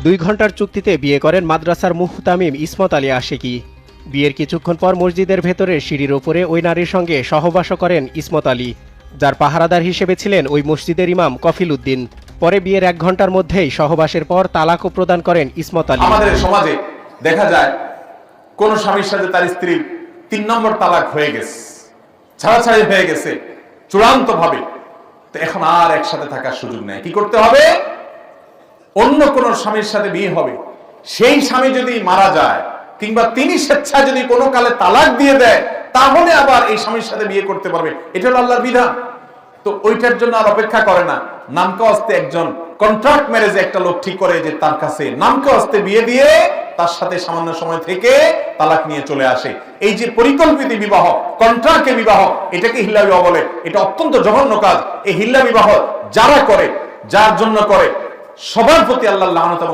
2 ঘন্টার চুক্তিতে বিয়ে করেন মাদ্রাসার মুহতামিম ইসমত আলী আশিকি। বিয়ের কিছুক্ষণ পর মসজিদের ভেতরের সিঁড়ির ওপরে ওই নারীর সঙ্গে সহবাস করেন ইসমত আলী, যার পাহারাদার হিসেবে ছিলেন ওই মসজিদের ইমাম কফিল উদ্দিন। পরে বিয়ের 1 ঘন্টার মধ্যেই সহবাসের পর তালাকও প্রদান করেন ইসমত আলী। আমাদের সমাজে দেখা যায় কোন স্বামীর সাথে তার স্ত্রীর 3 নম্বর তালাক হয়ে গেছে, ছাড়াছাড়ি হয়ে গেছে চূড়ান্ত ভাবে, তো এখন আর একসাথে থাকার সুযোগ নেই। কি করতে হবে? অন্য কোন স্বামীর সাথে বিয়ে হবে। সেই স্বামী যদি মারা যায় কিংবা তিনি স্বেচ্ছায় যদি কোনো কালে তালাক দিয়ে দেয়, তাহলে আবার এই স্বামীর সাথে বিয়ে করতে পারবে। এটা হলো আল্লাহর বিধান। তো ওইটার জন্য আর অপেক্ষা করে না, নামকে হস্তে একজন কন্ট্রাক্ট ম্যারেজে একটা লোক ঠিক করে যে তার কাছে নামকে হস্তে বিয়ে দিয়ে তার সাথে সামান্য সময় থেকে তালাক নিয়ে চলে আসে। এই যে পরিকল্পিত বিবাহ, কন্ট্রাক্টে বিবাহ, এটাকে হিল্লা বিবাহ বলে। এটা অত্যন্ত জঘন্য কাজ। এই হিল্লা বিবাহ যারা করে, যার জন্য করে, সবার প্রতি আল্লাহর লানত